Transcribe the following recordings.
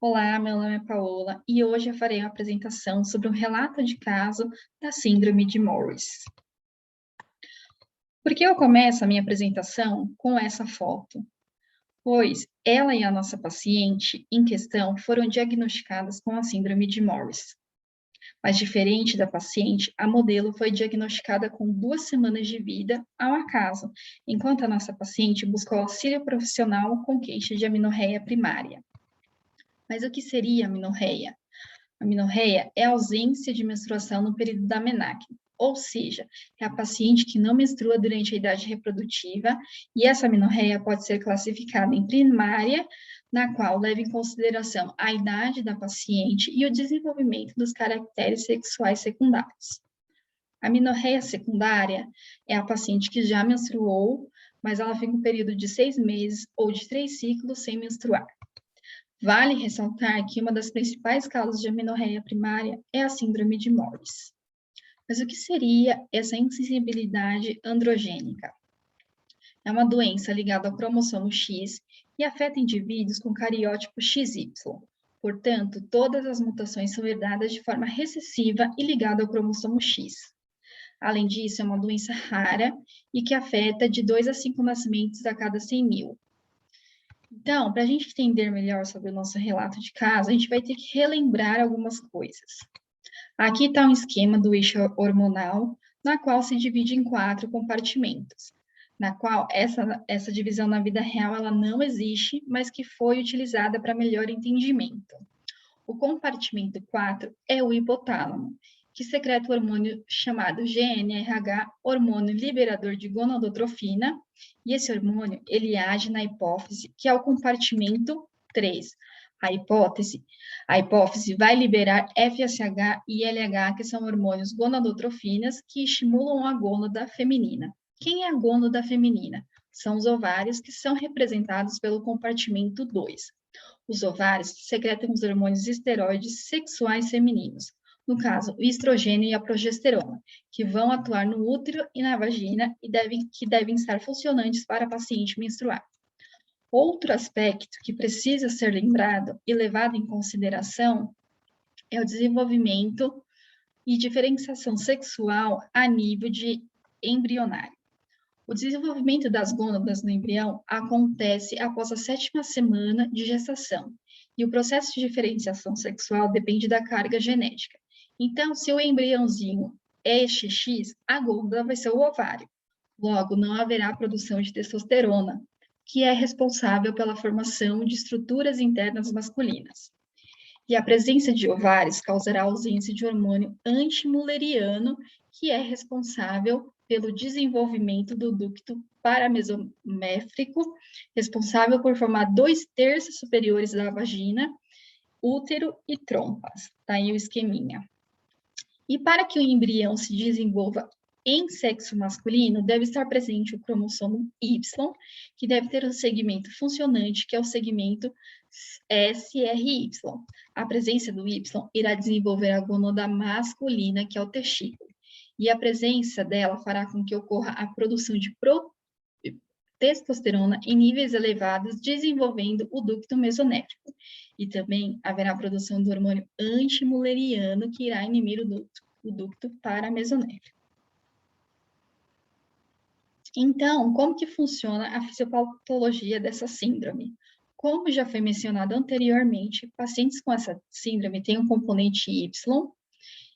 Olá, meu nome é Paola e hoje eu farei uma apresentação sobre um relato de caso da Síndrome de Morris. Por que eu começo a minha apresentação com essa foto? Pois ela e a nossa paciente em questão foram diagnosticadas com a Síndrome de Morris. Mas diferente da paciente, a modelo foi diagnosticada com 2 semanas de vida ao acaso, enquanto a nossa paciente buscou auxílio profissional com queixa de amenorreia primária. Mas o que seria amenorreia? A amenorreia é a ausência de menstruação no período da menarquia, ou seja, é a paciente que não menstrua durante a idade reprodutiva, e essa amenorreia pode ser classificada em primária, na qual leva em consideração a idade da paciente e o desenvolvimento dos caracteres sexuais secundários. A amenorreia secundária é a paciente que já menstruou, mas ela fica um período de 6 meses ou de 3 ciclos sem menstruar. Vale ressaltar que uma das principais causas de amenorreia primária é a síndrome de Morris. Mas o que seria essa insensibilidade androgênica? É uma doença ligada ao cromossomo X e afeta indivíduos com cariótipo XY. Portanto, todas as mutações são herdadas de forma recessiva e ligada ao cromossomo X. Além disso, é uma doença rara e que afeta de 2 a 5 nascimentos a cada 100 mil. Então, para a gente entender melhor sobre o nosso relato de caso, a gente vai ter que relembrar algumas coisas. Aqui está um esquema do eixo hormonal, na qual se divide em 4 compartimentos, na qual essa divisão na vida real ela não existe, mas que foi utilizada para melhor entendimento. O compartimento 4 é o hipotálamo, que secreta o hormônio chamado GnRH, hormônio liberador de gonadotrofina, e esse hormônio ele age na hipófise, que é o compartimento 3. A hipófise vai liberar FSH e LH, que são hormônios gonadotrofinas que estimulam a gônada feminina. Quem é a gônada feminina? São os ovários, que são representados pelo compartimento 2. Os ovários secretam os hormônios esteroides sexuais femininos, no caso, o estrogênio e a progesterona, que vão atuar no útero e na vagina e que devem estar funcionantes para a paciente menstruar. Outro aspecto que precisa ser lembrado e levado em consideração é o desenvolvimento e diferenciação sexual a nível de embrionário. O desenvolvimento das gônadas no embrião acontece após a 7ª semana de gestação, e o processo de diferenciação sexual depende da carga genética. Então, se o embriãozinho é XX, a gônada vai ser o ovário. Logo, não haverá produção de testosterona, que é responsável pela formação de estruturas internas masculinas. E a presença de ovários causará ausência de hormônio antimuleriano, que é responsável pelo desenvolvimento do ducto paramesométrico, responsável por formar 2/3 superiores da vagina, útero e trompas. Tá aí o esqueminha. E para que o embrião se desenvolva em sexo masculino, deve estar presente o cromossomo Y, que deve ter um segmento funcionante, que é o segmento SRY. A presença do Y irá desenvolver a gônada masculina, que é o testículo. E a presença dela fará com que ocorra a produção de testosterona em níveis elevados, desenvolvendo o ducto mesonéfrico. E também haverá a produção do hormônio antimuleriano, que irá inibir o ducto paramesonéfrico. Então, como que funciona a fisiopatologia dessa síndrome? Como já foi mencionado anteriormente, pacientes com essa síndrome têm um componente Y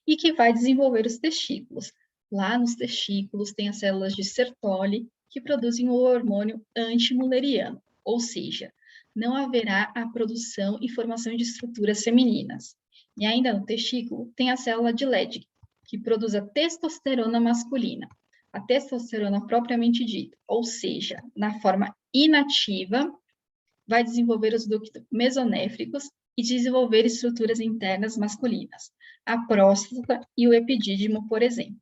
e que vai desenvolver os testículos. Lá nos testículos tem as células de Sertoli, que produzem o hormônio antimuleriano, ou seja, não haverá a produção e formação de estruturas femininas. E ainda no testículo tem a célula de Leydig, que produz a testosterona masculina. A testosterona propriamente dita, ou seja, na forma inativa, vai desenvolver os ductos mesonéfricos e desenvolver estruturas internas masculinas, a próstata e o epidídimo, por exemplo.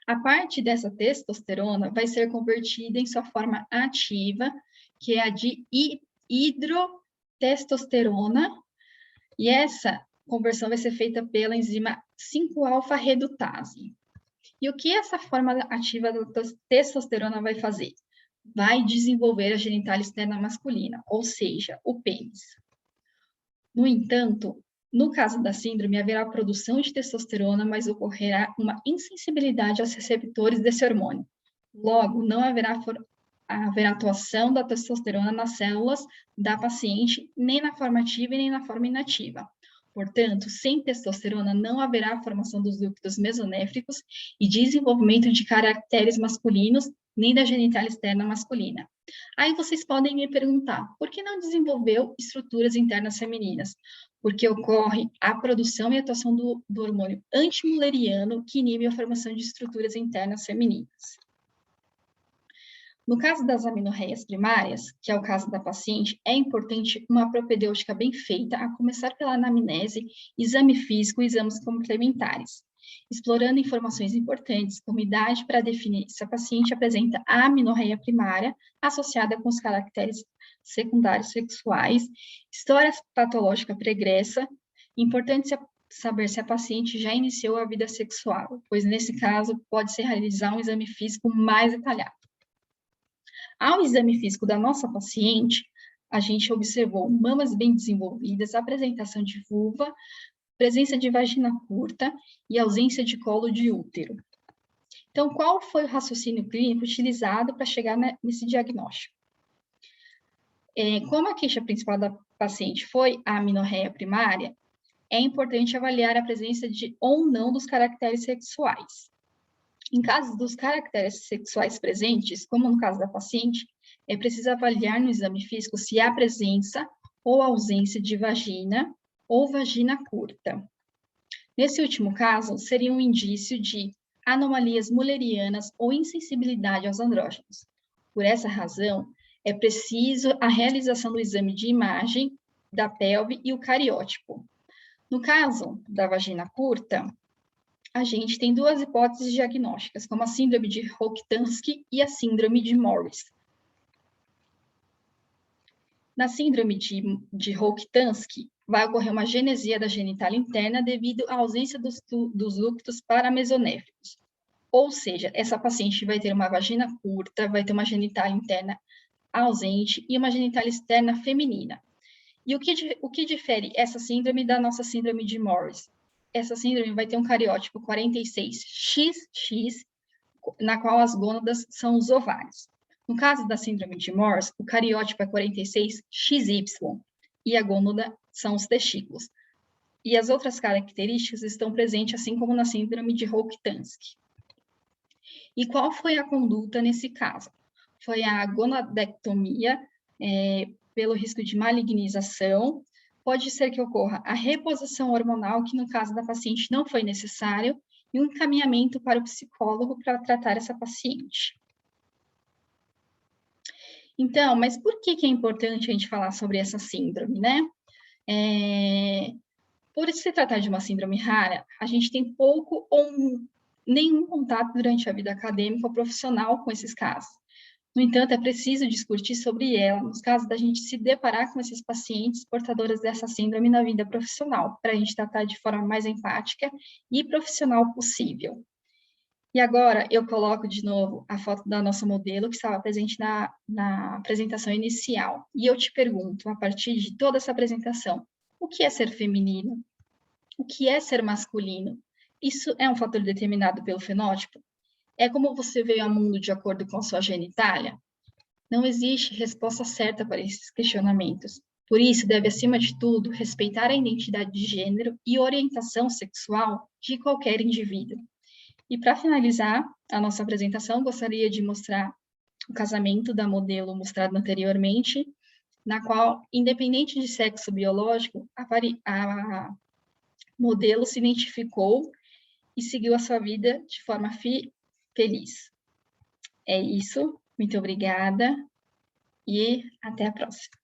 A parte dessa testosterona vai ser convertida em sua forma ativa, que é a de hidrotestosterona, e essa conversão vai ser feita pela enzima 5-alfa-redutase. E o que essa forma ativa da testosterona vai fazer? Vai desenvolver a genitália externa masculina, ou seja, o pênis. No entanto, no caso da síndrome, haverá produção de testosterona, mas ocorrerá uma insensibilidade aos receptores desse hormônio. Logo, não haverá atuação da testosterona nas células da paciente, nem na forma ativa e nem na forma inativa. Portanto, sem testosterona não haverá formação dos ductos mesonéfricos e desenvolvimento de caracteres masculinos, nem da genitália externa masculina. Aí vocês podem me perguntar, por que não desenvolveu estruturas internas femininas? Porque ocorre a produção e atuação do hormônio antimuleriano que inibe a formação de estruturas internas femininas. No caso das amenorreias primárias, que é o caso da paciente, é importante uma propedêutica bem feita, a começar pela anamnese, exame físico e exames complementares, explorando informações importantes, como idade para definir se a paciente apresenta a amenorreia primária associada com os caracteres secundários sexuais, história patológica pregressa, importante saber se a paciente já iniciou a vida sexual, pois nesse caso pode-se realizar um exame físico mais detalhado. Ao exame físico da nossa paciente, a gente observou mamas bem desenvolvidas, apresentação de vulva, presença de vagina curta e ausência de colo de útero. Então, qual foi o raciocínio clínico utilizado para chegar nesse diagnóstico? Como a queixa principal da paciente foi a amenorreia primária, é importante avaliar a presença de ou não dos caracteres sexuais. Em caso dos caracteres sexuais presentes, como no caso da paciente, é preciso avaliar no exame físico se há presença ou ausência de vagina ou vagina curta. Nesse último caso, seria um indício de anomalias mullerianas ou insensibilidade aos andrógenos. Por essa razão, é preciso a realização do exame de imagem da pelve e o cariótipo. No caso da vagina curta, a gente tem duas hipóteses diagnósticas, como a síndrome de Rokitansky e a síndrome de Morris. Na síndrome de Rokitansky, vai ocorrer uma genesia da genitália interna devido à ausência dos ductos paramesonéfricos. Ou seja, essa paciente vai ter uma vagina curta, vai ter uma genitália interna ausente e uma genitália externa feminina. E o que difere essa síndrome da nossa síndrome de Morris? Essa síndrome vai ter um cariótipo 46XX, na qual as gônadas são os ovários. No caso da síndrome de Morris, o cariótipo é 46XY e a gônada são os testículos. E as outras características estão presentes, assim como na síndrome de Rokitansky. E qual foi a conduta nesse caso? Foi a gonadectomia, pelo risco de malignização. Pode ser que ocorra a reposição hormonal, que no caso da paciente não foi necessário, e um encaminhamento para o psicólogo para tratar essa paciente. Então, mas por que é importante a gente falar sobre essa síndrome, né? Por se tratar de uma síndrome rara, a gente tem pouco ou nenhum contato durante a vida acadêmica ou profissional com esses casos. No entanto, é preciso discutir sobre ela, nos casos da gente se deparar com esses pacientes portadores dessa síndrome na vida profissional, para a gente tratar de forma mais empática e profissional possível. E agora eu coloco de novo a foto da nossa modelo que estava presente na apresentação inicial. E eu te pergunto, a partir de toda essa apresentação, o que é ser feminino? O que é ser masculino? Isso é um fator determinado pelo fenótipo? É como você veio ao mundo de acordo com a sua genitália? Não existe resposta certa para esses questionamentos. Por isso, deve, acima de tudo, respeitar a identidade de gênero e orientação sexual de qualquer indivíduo. E para finalizar a nossa apresentação, gostaria de mostrar o casamento da modelo mostrado anteriormente, na qual, independente de sexo biológico, a modelo se identificou e seguiu a sua vida de forma feliz. É isso, muito obrigada e até a próxima.